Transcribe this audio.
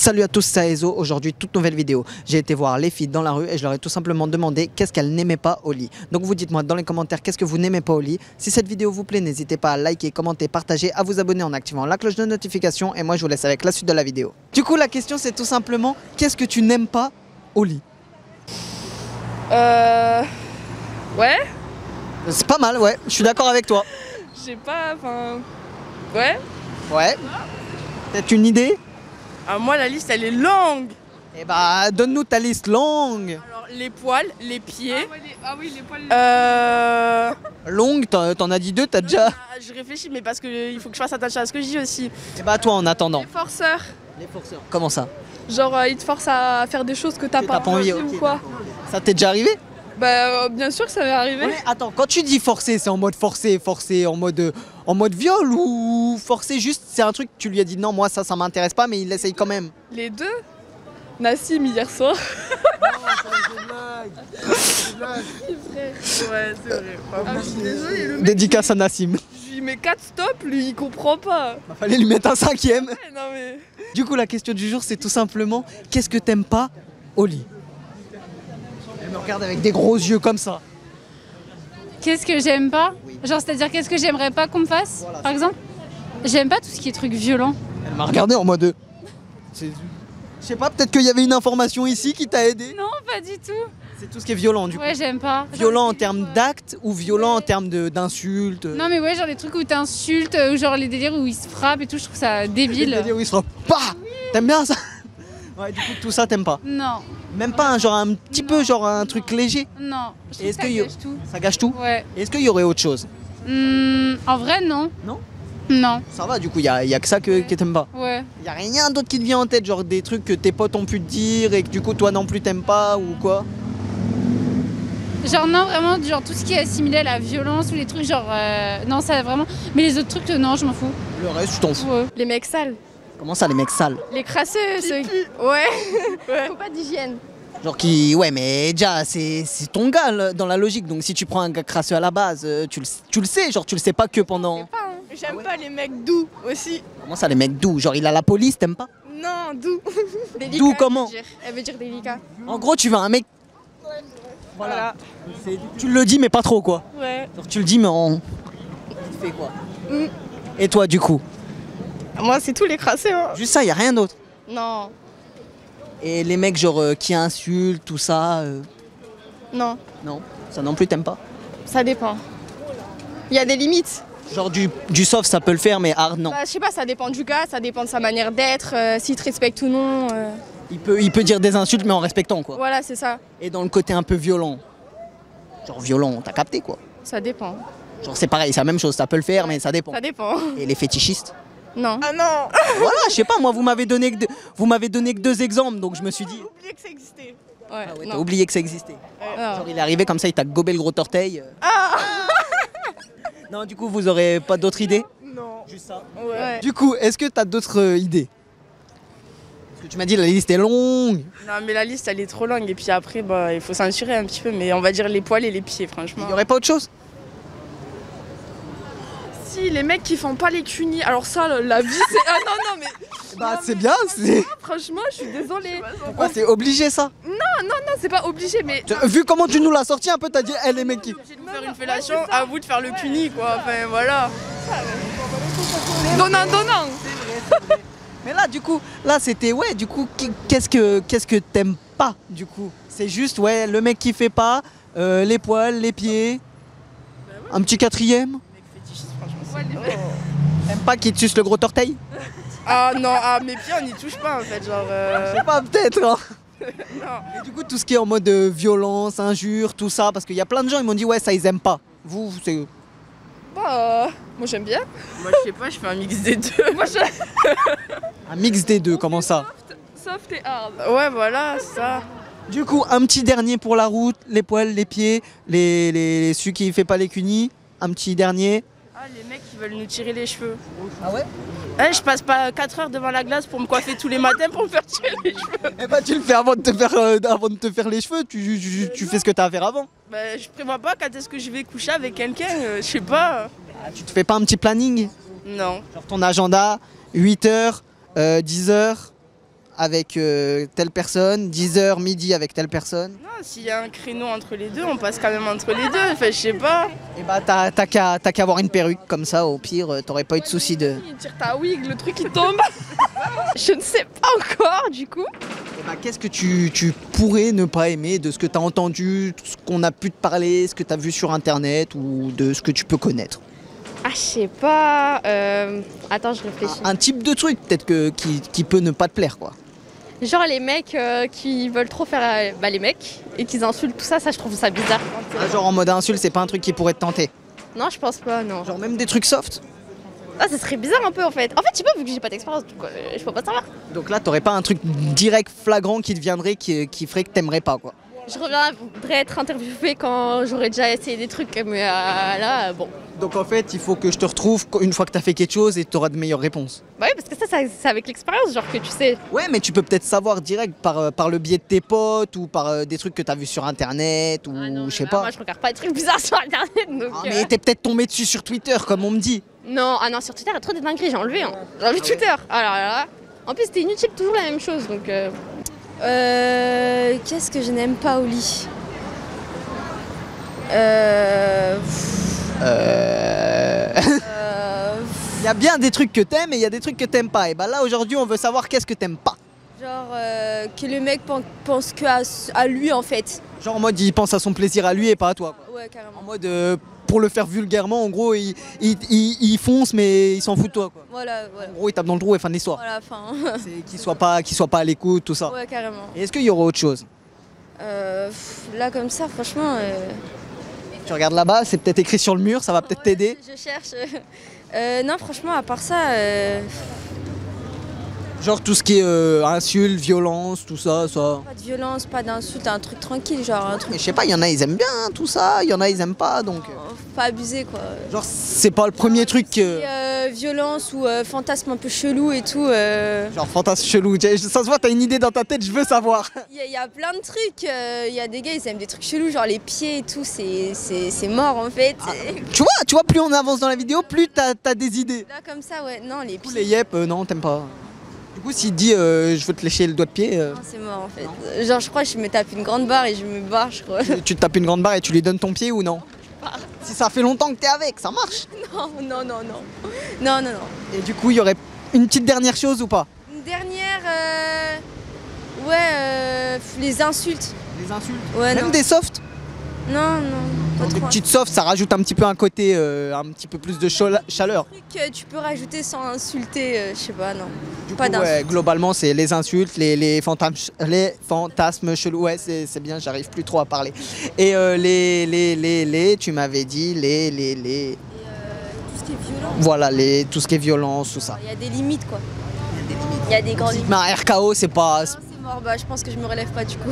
Salut à tous, c'est Ezo. Aujourd'hui, toute nouvelle vidéo. J'ai été voir les filles dans la rue et je leur ai tout simplement demandé qu'est-ce qu'elles n'aimaient pas au lit. Donc vous dites-moi dans les commentaires qu'est-ce que vous n'aimez pas au lit. Si cette vidéo vous plaît, n'hésitez pas à liker, commenter, partager, à vous abonner en activant la cloche de notification. Et moi, je vous laisse avec la suite de la vidéo. Du coup, la question c'est tout simplement qu'est-ce que tu n'aimes pas au lit? Ouais. C'est pas mal, ouais. Je suis d'accord avec toi. J'ai pas, enfin... Ouais. Ouais. Peut-être une idée? Ah, moi, la liste, elle est longue. Eh bah, donne-nous ta liste longue. Alors, les poils, les pieds. Ah oui, les poils. Longue, t'en as dit deux, t'as déjà... Je réfléchis, mais parce qu'il faut que je fasse attention à ce que je dis aussi. Eh bah, toi, en attendant. Les forceurs. Les forceurs. Comment ça? Genre, ils te forcent à faire des choses que t'as pas envie ok, ou quoi. Ça t'est déjà arrivé? Bah, bien sûr que ça m'est arrivé. Ouais, attends, quand tu dis forcer, c'est en mode forcé en mode viol ou forcé juste, c'est un truc, tu lui as dit non, moi ça m'intéresse pas, mais il essaye quand même. Les deux. Nassim hier soir. C'est vrai. Ouais, c'est vrai. Ah, je suis désolée, le mec, Dédicace à Nassim. je lui mets 4 stops, lui il comprend pas. Bah, fallait lui mettre un cinquième. Ouais, non mais. Du coup, la question du jour, c'est tout simplement, qu'est-ce que t'aimes pas au lit? Elle me regarde avec des gros yeux comme ça. Qu'est-ce que j'aime pas? Oui. Genre, c'est-à-dire qu'est-ce que j'aimerais pas qu'on me fasse, Voilà, par c'est exemple? J'aime pas tout ce qui est truc violent. Elle m'a regardé en mode... Je sais pas, peut-être qu'il y avait une information ici qui t'a aidé. Non, pas du tout. C'est tout ce qui est violent du coup. Ouais, j'aime pas. Violent en termes d'actes ou violent en termes d'insultes? Non, mais ouais, genre les trucs où t'insultes, ou genre les délires où ils se frappent et tout, je trouve ça débile. Oui, il sera pas. T'aimes bien ça? Ouais, du coup, tout ça, t'aimes pas? Non, Même pas un genre un petit peu genre un truc léger? non. Je trouve Est-ce que ça que gâche tout. ça gâche tout? Ouais. Est-ce qu'il y aurait autre chose? En vrai, non. Non? Non. Ça va, du coup, y a que ça que t'aimes pas. Ouais. Y a rien d'autre qui te vient en tête, genre des trucs que tes potes ont pu te dire et que du coup toi non plus t'aimes pas ou quoi? Genre, non, vraiment, genre tout ce qui est assimilé à la violence ou les trucs, genre. Non, ça vraiment. Mais les autres trucs, non, je m'en fous. Le reste, tu t'en fous. Ouais. Les mecs sales. Comment ça, les mecs sales? Les crasseux, ceux qui... Ouais. Faut pas d'hygiène. Genre qui... Ouais, mais déjà, c'est ton gars là, dans la logique. Donc si tu prends un gars crasseux à la base, tu le sais, genre tu le sais pas que pendant... J'aime pas les mecs doux aussi. Comment ça, les mecs doux? Genre il a la police, t'aimes pas? Non, doux. Délicat, Doux comment? Elle veut dire délicat. En gros, tu veux un mec... Voilà. Tu le dis mais pas trop quoi. Ouais. Genre tu le dis mais en... Tu fais quoi? Et toi du coup? Moi, c'est tous les crasseux. Hein. Juste ça, y a rien d'autre. Non. Et les mecs genre qui insultent, tout ça... Non. Non, ça non plus t'aimes pas? Ça dépend. Il y a des limites. Genre du soft ça peut le faire mais hard non. Bah, je sais pas, ça dépend du gars, ça dépend de sa manière d'être, s'il te respecte ou non. Il peut dire des insultes mais en respectant quoi. Voilà, c'est ça. Et dans le côté un peu violent. Genre violent, t'as capté quoi. Ça dépend. Genre c'est pareil, c'est la même chose, ça peut le faire mais ça dépend. Ça dépend. Et les fétichistes? Non. Ah non. Voilà, je sais pas, moi vous m'avez donné que deux exemples donc je me suis dit... J'ai oublié que ça existait. Ah ouais, non. t'as oublié que ça existait. Non. Genre il est arrivé comme ça, il t'a gobé le gros orteil. Non du coup vous aurez pas d'autres idées? Non. Juste ça. Ouais. Du coup, est-ce que t'as d'autres idées? Parce que tu m'as dit la liste est longue. Non, mais la liste, elle est trop longue. Et puis après, bah, il faut censurer un petit peu. Mais on va dire les poils et les pieds, franchement. Il y aurait pas autre chose? Si, les mecs qui font pas les cunis. Alors ça, la vie c'est. Ah non, non, mais. Bah c'est bien, c'est... Franchement, je suis désolée. Pourquoi c'est obligé ça? Non, c'est pas obligé, mais. Vu comment tu nous l'as sorti un peu, t'as dit, elle les mecs qui... Obligé de nous faire une fellation, à vous de faire le cuni, quoi. Enfin, voilà. Donnant. Mais là du coup, là c'était ouais du coup qu'est-ce que t'aimes pas du coup? C'est juste ouais le mec qui fait pas, les poils, les pieds, un petit quatrième? Mec fétichiste, franchement. T'aimes pas qu'il te suce le gros orteil? Ah non, mes pieds, on n'y touche pas, en fait. Genre. Je sais pas peut-être hein. Non. Et du coup tout ce qui est en mode violence, injure, tout ça, parce qu'il y a plein de gens ils m'ont dit ouais ça ils aiment pas. Vous c'est... Bah, moi j'aime bien. Moi, je sais pas, je fais un mix des deux. Moi je. Un mix des deux, comment ça? Soft et hard. Ouais, voilà, ça. Du coup un petit dernier pour la route, les poils, les pieds, celui qui fait pas les cunis, un petit dernier. Ah, les mecs qui veulent nous tirer les cheveux. Ah ouais? Eh, je passe pas 4 heures devant la glace pour me coiffer tous les matins pour me faire tirer les cheveux. Eh bah tu le fais avant de te faire les cheveux, tu fais ce que t'as à faire avant. Bah, je prévois pas quand est-ce que je vais coucher avec quelqu'un, je sais pas. Ah, tu te fais pas un petit planning? Non. Genre ton agenda, 8h, 10h, avec telle personne, 10h, midi avec telle personne. Non, s'il y a un créneau entre les deux, on passe quand même entre les deux. Enfin, je sais pas. Et bah t'as qu'à avoir une perruque comme ça, au pire, t'aurais pas eu de soucis de... Il tire ta wig, le truc il tombe. Je ne sais pas encore du coup. Et bah qu'est-ce que tu pourrais ne pas aimer de ce que t'as entendu, tout ce qu'on a pu te parler, ce que t'as vu sur internet ou de ce que tu peux connaître? Ah, je sais pas. Attends, je réfléchis. Un type de truc peut-être qui peut ne pas te plaire quoi. Genre les mecs qui veulent trop faire les mecs et qu'ils insultent tout ça, je trouve ça bizarre. Ah, genre en mode insulte, c'est pas un truc qui pourrait te tenter. Non, je pense pas, non. Genre même des trucs soft. Ah, ça serait bizarre un peu en fait. En fait, je sais pas, vu que j'ai pas d'expérience, du coup, je peux pas savoir. Donc là t'aurais pas un truc direct flagrant qui te viendrait, qui ferait que t'aimerais pas quoi. Je reviendrai être interviewée quand j'aurai déjà essayé des trucs, mais là, bon. Donc en fait il faut que je te retrouve une fois que t'as fait quelque chose et t'auras de meilleures réponses. Bah oui, parce que ça c'est avec l'expérience, genre que tu sais. Ouais, mais tu peux peut-être savoir direct par le biais de tes potes ou par des trucs que t'as vu sur internet ou Non, je sais là, pas. Moi, je regarde pas des trucs bizarres sur internet, donc. Ah, mais t'es peut-être tombé dessus sur Twitter comme on me dit. Non, sur Twitter, il y a trop de dingueries, j'ai enlevé. J'ai enlevé Twitter. Alors là. En plus, c'était inutile, toujours la même chose, donc. Qu'est-ce que je n'aime pas au lit? Il y a bien des trucs que t'aimes et il y a des trucs que t'aimes pas. Et bah là aujourd'hui on veut savoir qu'est-ce que t'aimes pas. Genre que le mec pense que à lui en fait. Genre en mode il pense à son plaisir à lui et pas à toi quoi. Ouais, carrément. En mode pour le faire vulgairement en gros il fonce mais il s'en fout de toi quoi. Voilà. En gros il tape dans le trou et fin de l'histoire. Voilà, fin. C'est qu'il soit pas à l'écoute tout ça. Ouais, carrément. Et est-ce qu'il y aura autre chose? Là comme ça, franchement. Tu regardes là-bas, c'est peut-être écrit sur le mur, ça va peut-être t'aider. Je cherche. Non, franchement, à part ça. Genre tout ce qui est insultes, violence, tout ça, ça. Pas de violence, pas d'insultes, un truc tranquille, genre un truc. Mais je sais pas, il y en a ils aiment bien hein, tout ça, il y en a ils aiment pas donc. Pas abusé quoi. Genre c'est pas le premier truc que. Violence ou fantasme un peu chelou et tout. Genre fantasme chelou, ça se voit t'as une idée dans ta tête, je veux savoir. Il y a plein de trucs, il y a des gars ils aiment des trucs chelous, genre les pieds et tout, c'est mort en fait. Tu vois, plus on avance dans la vidéo, plus t'as des idées. Là comme ça, ouais, non les Du coup, pieds. les yep, non, t'aimes pas. Du coup, s'il dit je veux te lécher le doigt de pied, Non, c'est mort en fait. Genre je crois que je me tape une grande barre et je me barre, je crois. tu te tapes une grande barre et tu lui donnes ton pied ou non? Si ça fait longtemps que t'es avec, ça marche. Non. Et du coup, il y aurait une petite dernière chose ou pas? Une dernière, les insultes. Les insultes. Ouais, Même non. des softs. Non, pas Des trop. petites softs, ça rajoute un petit peu un côté, un petit peu plus de chaleur. Truc que tu peux rajouter sans insulter, je sais pas, non. Du Pas coup, ouais, globalement, c'est les insultes, les fantasmes chelous. Ouais, c'est bien, j'arrive plus trop à parler. Et tu m'avais dit Tout ce qui est violent. voilà, tout ce qui est violence, tout ça. Il y a des limites quoi. Il y a des grandes limites. Mais un RKO, c'est pas. Non, c'est mort, bah je pense que je me relève pas du coup.